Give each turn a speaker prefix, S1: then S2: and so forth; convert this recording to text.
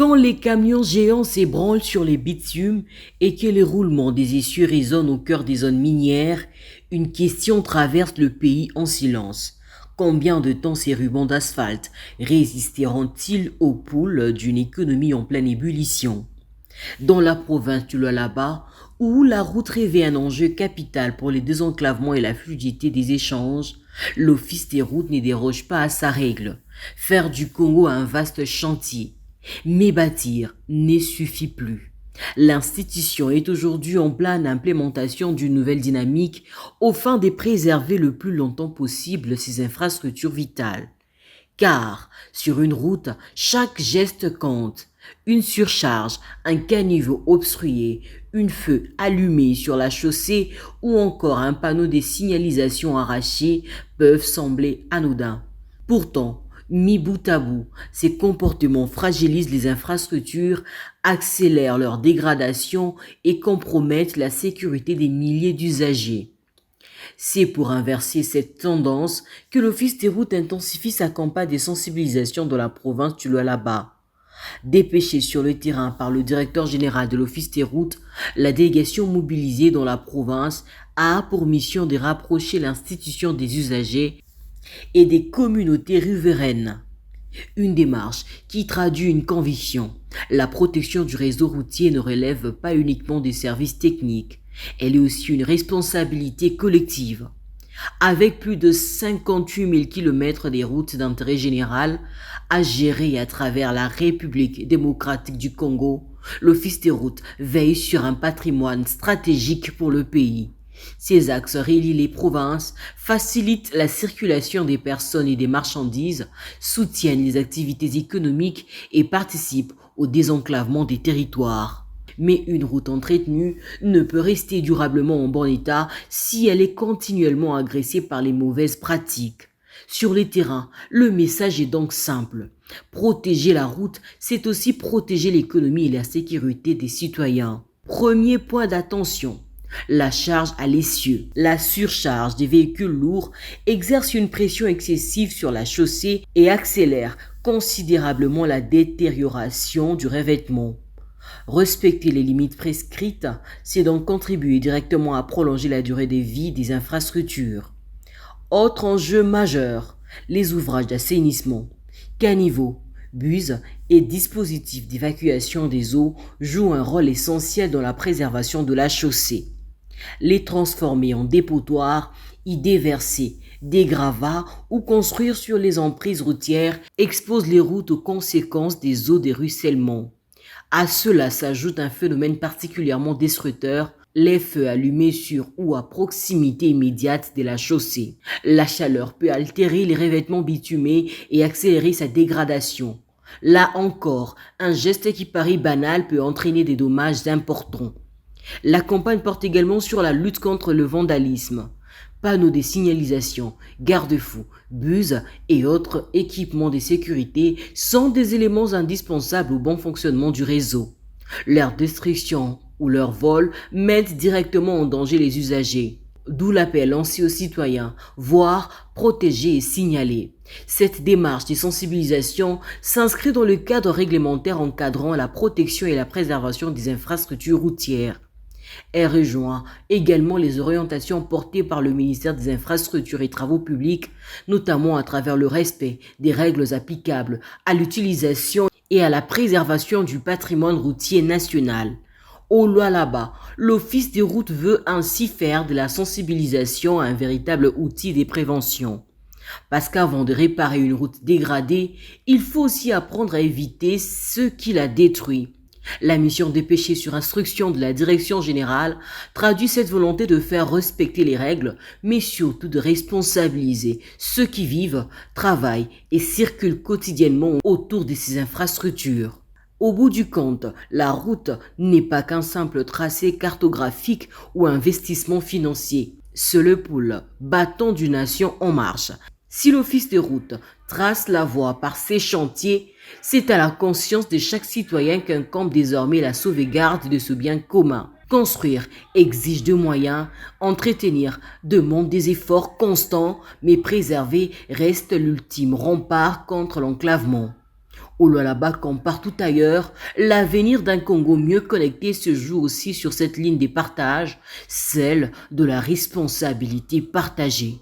S1: Quand les camions géants s'ébranlent sur les bitumes et que les roulements des essieux résonnent au cœur des zones minières, une question traverse le pays en silence. Combien de temps ces rubans d'asphalte résisteront-ils aux poules d'une économie en pleine ébullition? Dans la province du Lualaba, où la route rêvait un enjeu capital pour les désenclavements et la fluidité des échanges, l'Office des routes ne déroge pas à sa règle. Faire du Congo un vaste chantier. Mais bâtir ne suffit plus. L'institution est aujourd'hui en pleine implémentation d'une nouvelle dynamique au fin de préserver le plus longtemps possible ses infrastructures vitales. Car, sur une route, chaque geste compte. Une surcharge, un caniveau obstrué, une feu allumé sur la chaussée ou encore un panneau de signalisation arraché peuvent sembler anodins. Pourtant, mis bout à bout, ces comportements fragilisent les infrastructures, accélèrent leur dégradation et compromettent la sécurité des milliers d'usagers. C'est pour inverser cette tendance que l'Office des routes intensifie sa campagne de sensibilisation dans la province du Lualaba. Dépêchée sur le terrain par le directeur général de l'Office des routes, la délégation mobilisée dans la province a pour mission de rapprocher l'institution des usagers et des communautés riveraines. Une démarche qui traduit une conviction. La protection du réseau routier ne relève pas uniquement des services techniques, elle est aussi une responsabilité collective. Avec plus de 58 000 km des routes d'intérêt général à gérer à travers la République démocratique du Congo, l'Office des routes veille sur un patrimoine stratégique pour le pays. Ces axes relient les provinces, facilitent la circulation des personnes et des marchandises, soutiennent les activités économiques et participent au désenclavement des territoires. Mais une route entretenue ne peut rester durablement en bon état si elle est continuellement agressée par les mauvaises pratiques. Sur les terrains, le message est donc simple. Protéger la route, c'est aussi protéger l'économie et la sécurité des citoyens. Premier point d'attention. La charge à l'essieu. La surcharge des véhicules lourds exerce une pression excessive sur la chaussée et accélère considérablement la détérioration du revêtement. Respecter les limites prescrites, c'est donc contribuer directement à prolonger la durée de vie des infrastructures. Autre enjeu majeur, les ouvrages d'assainissement. Caniveaux, buses et dispositifs d'évacuation des eaux jouent un rôle essentiel dans la préservation de la chaussée. Les transformer en dépotoirs, y déverser des gravats ou construire sur les emprises routières expose les routes aux conséquences des eaux de ruissellement. À cela s'ajoute un phénomène particulièrement destructeur, les feux allumés sur ou à proximité immédiate de la chaussée. La chaleur peut altérer les revêtements bitumés et accélérer sa dégradation. Là encore, un geste qui paraît banal peut entraîner des dommages importants. La campagne porte également sur la lutte contre le vandalisme. Panneaux de signalisation, garde-fous, buses et autres équipements de sécurité sont des éléments indispensables au bon fonctionnement du réseau. Leur destruction ou leur vol mettent directement en danger les usagers. D'où l'appel lancé aux citoyens, voir, protéger et signaler. Cette démarche de sensibilisation s'inscrit dans le cadre réglementaire encadrant la protection et la préservation des infrastructures routières. Elle rejoint également les orientations portées par le ministère des Infrastructures et Travaux publics, notamment à travers le respect des règles applicables à l'utilisation et à la préservation du patrimoine routier national. Au Lualaba, l'Office des routes veut ainsi faire de la sensibilisation un véritable outil de prévention. Parce qu'avant de réparer une route dégradée, il faut aussi apprendre à éviter ce qui la détruit. La mission dépêchée sur instruction de la direction générale traduit cette volonté de faire respecter les règles, mais surtout de responsabiliser ceux qui vivent, travaillent et circulent quotidiennement autour de ces infrastructures. Au bout du compte, la route n'est pas qu'un simple tracé cartographique ou investissement financier. C'est le pouls battant d'une nation en marche. Si l'Office des routes trace la voie par ces chantiers, c'est à la conscience de chaque citoyen qu'incombe désormais la sauvegarde de ce bien commun. Construire exige de moyens, entretenir demande des efforts constants, mais préserver reste l'ultime rempart contre l'enclavement. Au Lualaba comme partout ailleurs, l'avenir d'un Congo mieux connecté se joue aussi sur cette ligne des partages, celle de la responsabilité partagée.